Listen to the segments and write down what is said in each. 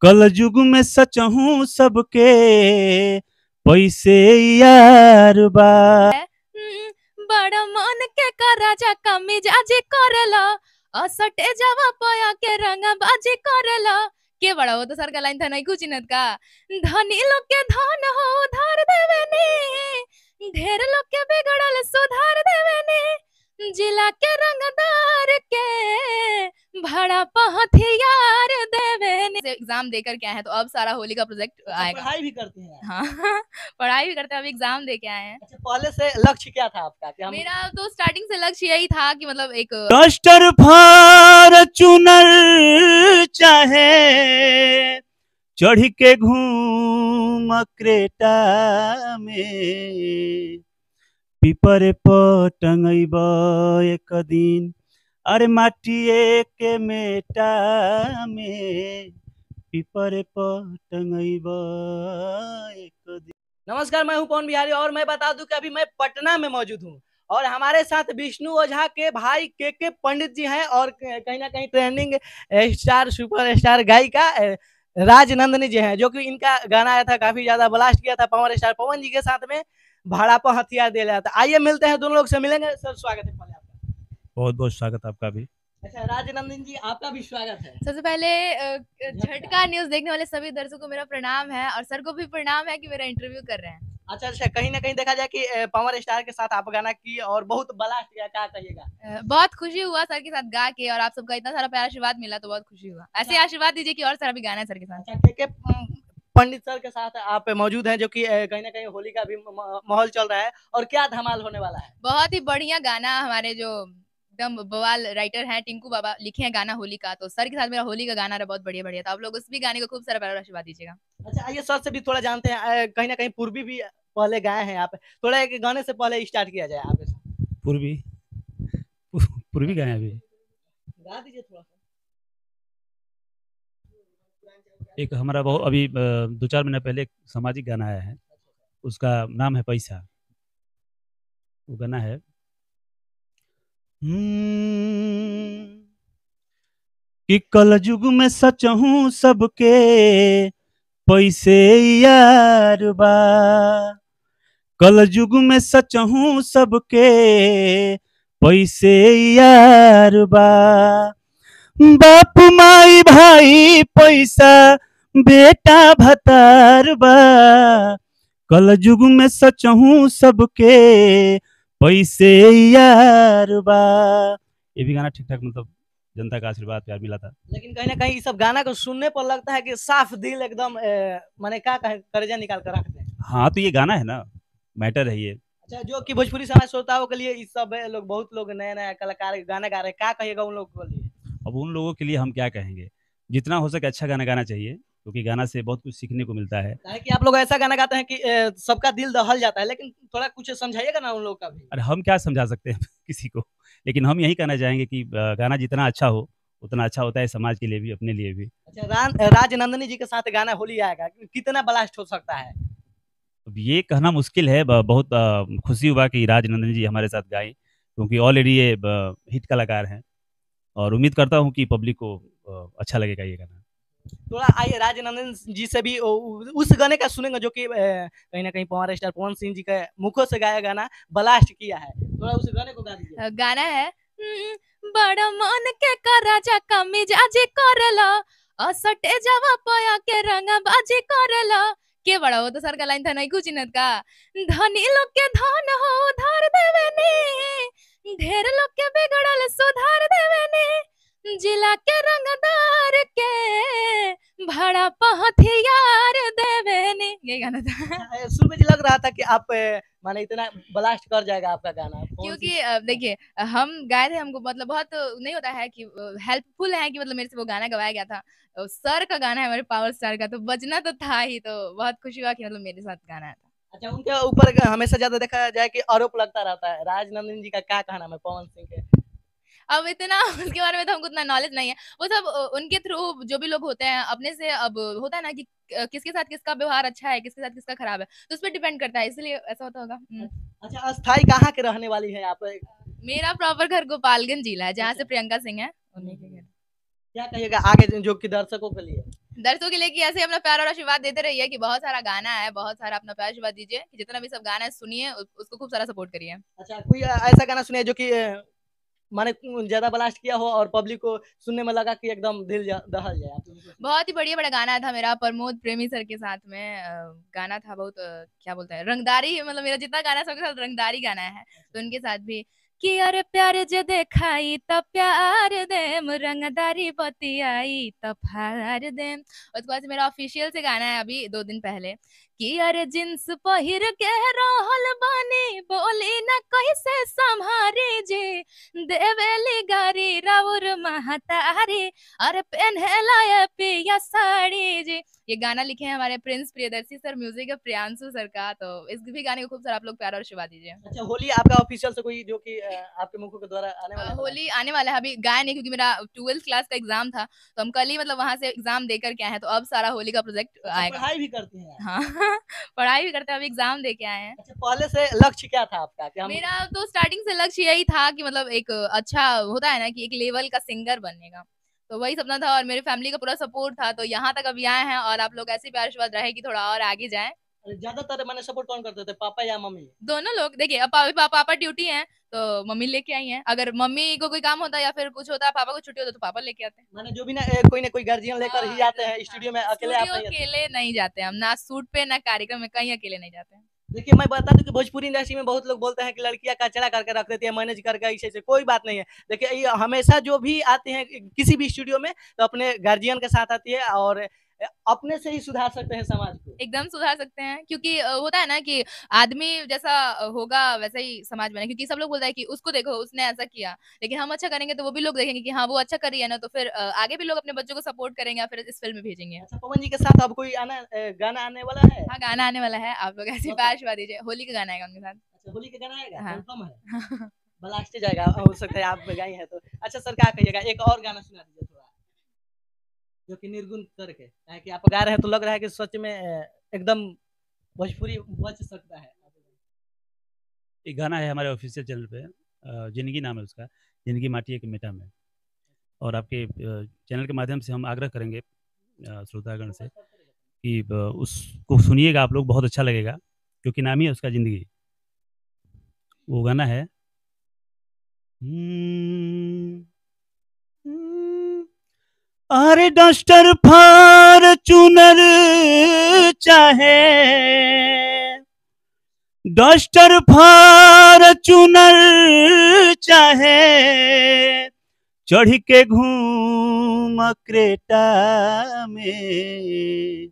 कल युग में सच हूँ सबके पैसे यार बा। बड़ा मन के कर राजा कमी जाजी करेला असटे जावा पया के रंग बाजी करेला के बड़ा वो तो सर का लाइन था नहीं कुछ इनत का धनी लोग के धन हो उधार देवे नी ढेर लोग के बिगड़ल सुधार देवे नी जिला के रंगदार के भड़ा पहथियार देवे नी एग्जाम देकर क्या है तो अब सारा होली का प्रोजेक्ट आएगा। पढ़ाई भी करते हैं हाँ पढ़ाई भी करते हैं, अभी एग्जाम दे के आए हैं। अच्छा, पहले से लक्ष्य क्या था आपका कि हम मेरा तो स्टार्टिंग से लक्ष्य यही था कि मतलब एक डस्टर फॉर्च्यूनर चाहे चढ़ के घूम क्रेटा में पीपर पर टंगब एक दिन अरे माटिए के मेटा में पीपर पर टंगब एक दिन। नमस्कार, मैं हूं पवन बिहारी और मैं बता दूं कि अभी मैं पटना में मौजूद हूं और हमारे साथ विष्णु ओझा के भाई के पंडित जी हैं और कहीं ना कहीं ट्रेंडिंग स्टार सुपर स्टार गायिका राजनंदनी जी हैं, जो कि इनका गाना आया था, काफी ज्यादा ब्लास्ट किया था पावर स्टार पवन जी के साथ में, भाड़ा पर हथियार दे रहा था। आइए मिलते हैं, दोनों लोग से मिलेंगे। सर स्वागत है पहले आपका। बहुत बहुत स्वागत आपका भी। अच्छा राजनंदन जी, आपका भी स्वागत है। सबसे पहले झटका न्यूज देखने वाले सभी दर्शकों को मेरा प्रणाम है और सर को भी प्रणाम है कि मेरा इंटरव्यू कर रहे हैं। अच्छा, कहीं ना कहीं देखा जाए कि पावर स्टार के साथ आप गाना की और बहुत ब्लास्ट किया, क्या कहिएगा? बहुत खुशी हुआ सर के साथ गा के और आप सबका इतना सारा प्यारा आशीर्वाद मिला तो बहुत खुशी हुआ। ऐसे आशीर्वाद दीजिए कि और सारा भी गाना है सर के साथ। अच्छा, के पंडित सर के साथ आप मौजूद हैं, जो कि कहीं ना कहीं होली का भी माहौल चल रहा है और क्या धमाल होने वाला है? बहुत ही बढ़िया गाना, हमारे जो एकदम बवाल राइटर हैं टिंकू बाबा लिखे हैं गाना होली का, तो सर के साथ मेरा होली का गाना रहा बहुत बढ़िया बढ़िया, तो आप लोग उस भी गाने को खूब सारा प्यारा आशीर्वाद दीजिएगा। अच्छा, आइए सर से भी थोड़ा जानते हैं, कहीं ना कहीं पूर्वी भी पहले गाए हैं आप, थोड़ा एक गाने से पहले स्टार्ट किया जाए आपके साथ। पूर्वी गाए अभी गा दीजिए थोड़ा सा। एक हमारा बहुत अभी 2-4 महीना पहले एक सामाजिक गाना आया है, उसका नाम है पैसा। वो गाना है कि कल युग में सच हूँ सबके पैसे यार बा। कल युग में सच हूँ सबके पैसे यार बा। बाप माई भाई पैसा बेटा भतार बा। कल युग में सच हूँ सबके पैसे यार बा। ये भी गाना ठीक ठाक मतलब जनता का आशीर्वाद प्यार मिला था। लेकिन कहीं ना कहीं इस सब गाना को सुनने पर लगता है कि साफ दिल एकदम माने क्या करेजा निकाल कर रखते हैं। हाँ तो ये गाना है ना, मैटर है ये। अच्छा, जो कि भोजपुरी समाज श्रोताओं के लिए इस सब लोग, बहुत लोग नए नए कलाकार गाना गा रहे हैं, क्या कहिएगा उन लोगों के लिए? अब उन लोगों के लिए हम क्या कहेंगे, जितना हो सके अच्छा गाना गाना चाहिए, क्योंकि गाना से बहुत कुछ सीखने को मिलता है। कि आप लोग ऐसा गाना गाते हैं कि सबका दिल दहल जाता है, लेकिन थोड़ा कुछ समझाइएगा ना उन लोग का भी। अरे हम क्या समझा सकते हैं किसी को, लेकिन हम यही कहना चाहेंगे कि गाना जितना अच्छा हो उतना अच्छा होता है समाज के लिए भी, अपने लिए भी। अच्छा, राजनंदनी जी के साथ गाना होली आएगा, कितना ब्लास्ट हो सकता है? अब ये कहना मुश्किल है। बहुत खुशी हुआ कि राजनंदन जी हमारे साथ गाएं, क्योंकि ऑलरेडी ये हिट कलाकार हैं और उम्मीद करता हूं कि पब्लिक को अच्छा लगेगा ये गाना। थोड़ा आइए राजनंदन जी से भी उस गाने का सुनेंगे, जो कि कहीं ना कहीं पावर स्टार पवन सिंह जी के मुखों से गाया गाना ब्लास्ट किया है, थोड़ा उस गाने को गा दीजिए। गाना है बड़ा मन के कर राजा कमी जाजी करेला असटे जावा पया के रंग बाजी करेला के बड़ा वो तो सर का लाइन था नहीं कुछ इनत का धनी लोग के धन हो उधार देवे नी ढेर लोग के बिगड़ल सुधार देवे नी जिला के रंगदार के भड़ा पहथियार देवे नी, ये गाना था। शुरू में लग रहा था कि आप माने इतना ब्लास्ट कर जाएगा आपका गाना, क्योंकि देखिए हम गाए थे, हमको मतलब बहुत नहीं होता है कि हेल्पफुल है कि मतलब मेरे से वो गाना गवाया गया था, सर का गाना है हमारे पावर स्टार का, तो बजना तो था ही, तो बहुत खुशी हुआ कि मतलब मेरे साथ गाना है। अच्छा, उनके ऊपर हमेशा ज्यादा देखा जाए कि आरोप लगता रहता है, राजनंदन जी का क्या कहना है पवन सिंह के? अब इतना उसके बारे में तो हमको उतना नॉलेज नहीं है, वो सब उनके थ्रू जो भी लोग होते हैं अपने से, अब होता है ना कि किसके साथ किसका व्यवहार अच्छा है, किसके साथ किसका खराब है, तो उस पर डिपेंड करता है, इसलिए ऐसा होता होगा। अच्छा, अस्थाई कहाँ के रहने वाली है आप? मेरा प्रॉपर घर गोपालगंज जिला है, जहाँ से प्रियंका सिंह है उन्हीं के घर। क्या कहिएगा आगे जो कि दर्शकों के लिए? दर्शकों के लिए कि ऐसे अपना प्यार और आशीर्वाद देते रहिए कि बहुत सारा गाना है, बहुत सारा अपना प्यार आशीर्वाद दीजिए कि जितना भी सब गाना है सुनिए, उसको खूब सारा सपोर्ट करिए। अच्छा, कोई ऐसा गाना सुनिए जो कि माने ज्यादा ब्लास्ट किया हो और पब्लिक को सुनने में लगा कि एकदम दिल दहल जाए। आप लोगों को बहुत ही बढ़िया बड़ा गाना था मेरा प्रमोद प्रेमी सर के साथ में, गाना था बहुत क्या बोलते हैं रंगदारी, मतलब मेरा जितना गाना है सबके साथ रंगदारी गाना है, तो उनके साथ भी कि अरे प्यार जे देखाई तब प्यार देम, रंगदारी बतियाई तब फार देम। उसके बाद से मेरा ऑफिशियल से गाना है अभी 2 दिन पहले कि अरे जींस पहिर के रहल बानी, बोली ना कैसे संभारी जी, देवेली गारी राउर महतारी, अरे पहनला ये पिया साड़ी जी। ये गाना लिखे हैं हमारे प्रिंस प्रियदर्शी सर, म्यूजिक है प्रियांशु सर का, तो इस भी गाने को खूब सारा आप लोग प्यार और आशीर्वाद दीजिए। अच्छा, होली आपका ऑफिशियल से कोई जो कि आपके मुखों के द्वारा आने वाला है? होली आने वाला है, अभी गाय नहीं क्योंकि मेरा 12th क्लास का एग्जाम था, तो हम कल ही मतलब वहां से एग्जाम देकर के आए हैं, तो अब सारा होली का प्रोजेक्ट अच्छा, आएगा। पढ़ाई भी करते हैं आप? हाँ पढ़ाई भी करते हैं, अभी एग्जाम दे के आए हैं। अच्छा, पहले से लक्ष्य क्या था आपका कि हम मेरा तो स्टार्टिंग से लक्ष्य यही था कि मतलब एक अच्छा होता है ना कि एक लेवल का सिंगर बनने का, तो वही सपना था और मेरे फैमिली का पूरा सपोर्ट था, तो यहाँ तक अभी आए हैं और आप लोग ऐसे ही प्यार आशीर्वाद रहे कि थोड़ा और आगे जाएं। ज्यादातर मैंने सपोर्ट कौन करते थे, पापा या मम्मी? दोनों लोग देखिए, अब पापा ड्यूटी है तो मम्मी लेके आई है, अगर मम्मी को कोई काम होता है या फिर कुछ होता है पापा को छुट्टी होता है तो पापा लेके आते हैं। मैंने जो भी ना कोई गार्जियन लेकर ही आते हैं स्टूडियो में, अकेले आप स्टूडियो नहीं आते? अकेले नहीं जाते हम, ना सूट पे ना कार्यक्रम में, कहीं अकेले नहीं जाते हैं। देखिए, मैं बता दूं कि भोजपुरी इंडस्ट्री में बहुत लोग बोलते हैं कि लड़कियां कचरा करके रख देती है, मैनेज करके, ऐसे कोई बात नहीं है। देखिए, ये हमेशा जो भी आते हैं किसी भी स्टूडियो में तो अपने गार्जियन के साथ आती है और अपने से ही सुधार सकते हैं समाज को। एकदम सुधार सकते हैं क्योंकि होता है ना कि आदमी जैसा होगा वैसा ही समाज बने, क्योंकि सब लोग बोलता है कि उसको देखो उसने ऐसा किया, लेकिन हम अच्छा करेंगे तो वो भी लोग देखेंगे कि हाँ वो अच्छा कर रही है ना, तो फिर आगे भी लोग अपने बच्चों को सपोर्ट करेंगे या फिर इस फिल्म में भेजेंगे। अच्छा, पवन जी के साथ अब कोई गाना आने वाला है? हाँ गाना आने वाला है, आप लोग ऐसे कौन सा? प्यार आशीर्वाद दीजिए, होली का गाना आएगा उनके साथ। अच्छा, होली का गाना आएगा? हाँ। कंफर्म है? ब्लास्ट जाएगा, हो सकता है आप गाई हैं तो। अच्छा सर, क्या कहिएगा, एक और गाना सुना दीजिए थोड़ा, जो कि निर्गुण करके, है कि आप गा रहे हैं तो लग रहा है कि सच में एकदम भोजपुरी बच सकता है। एक गाना है हमारे ऑफिशियल चैनल पे, जिंदगी नाम है उसका, जिंदगी माटी एक मेटा में, और आपके चैनल के माध्यम से हम आग्रह करेंगे श्रोतागण से कि उसको सुनिएगा आप लोग, बहुत अच्छा लगेगा, क्योंकि नाम ही है उसका जिंदगी। वो गाना है अरे डस्टर फॉर्च्यूनर चाहे, डस्टर फॉर्च्यूनर चाहे, चढ़ के घूम क्रेटा में,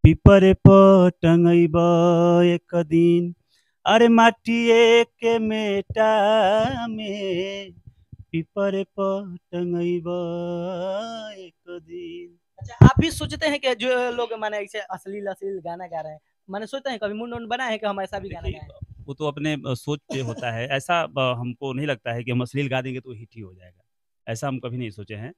पीपर पर टंगब एक दिन, अरे माटिए के मेटा में, पीपर पर टंगब एक दिन। अच्छा, आप भी सोचते हैं कि जो लोग माने ऐसे अश्लील अश्लील गाना गा रहे हैं, माने सोचते हैं कभी मुंड बना है कि हम ऐसा भी गाना देखिए, गाएं? वो तो अपने सोच पे होता है, ऐसा हमको नहीं लगता है कि हम अश्लील गा देंगे तो हिट ही हो जाएगा, ऐसा हम कभी नहीं सोचे हैं।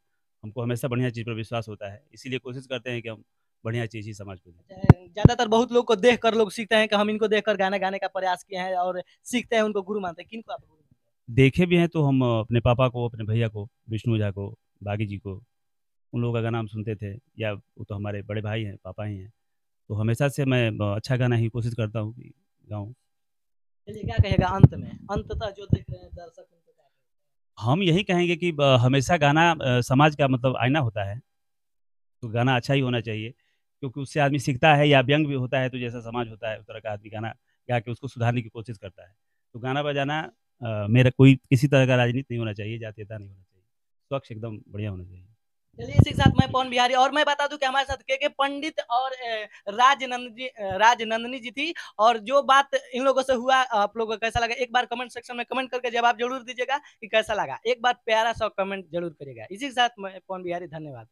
हमको हमेशा बढ़िया चीज़ पर विश्वास होता है, इसीलिए कोशिश करते हैं कि हम बढ़िया चीज़ ही समाज को दें। ज्यादातर बहुत लोग को देख कर लोग सीखते हैं कि हम इनको देख कर गाना गाने का प्रयास किए हैं और सीखते हैं, उनको गुरु मानते हैं। किनको आप गुरु मानते हैं? देखे भी हैं तो हम अपने पापा को, अपने भैया को, विष्णु झा को, बागी जी को, उन लोगों का गाना हम सुनते थे, या वो तो हमारे बड़े भाई हैं, पापा ही हैं, तो हमेशा से मैं अच्छा गाना ही कोशिश करता हूँ कि गाऊँ। चलिए, क्या कहेगा अंत में, अंततः जो देख रहे हैं दर्शक उनको क्या कहेगा? हम यही कहेंगे कि हमेशा गाना समाज का मतलब आईना होता है, तो गाना अच्छा ही होना चाहिए, क्योंकि उससे आदमी सीखता है, या व्यंग भी होता है, तो जैसा समाज होता है उस तरह का आदमी गाना गा के उसको सुधारने की कोशिश करता है। तो गाना बजाना मेरा कोई किसी तरह का राजनीति नहीं होना चाहिए, जातीयता नहीं होना चाहिए, स्वच्छ एकदम बढ़िया होना चाहिए। चलिए, इसी के साथ मैं पवन बिहारी, और मैं बता दूं कि हमारे साथ के पंडित और राजनंदनी जी थी, और जो बात इन लोगों से हुआ आप लोगों को कैसा लगा, एक बार कमेंट सेक्शन में कमेंट करके जवाब जरूर दीजिएगा कि कैसा लगा, एक बार प्यारा सा कमेंट जरूर करिएगा। इसी के साथ मैं पवन बिहारी, धन्यवाद।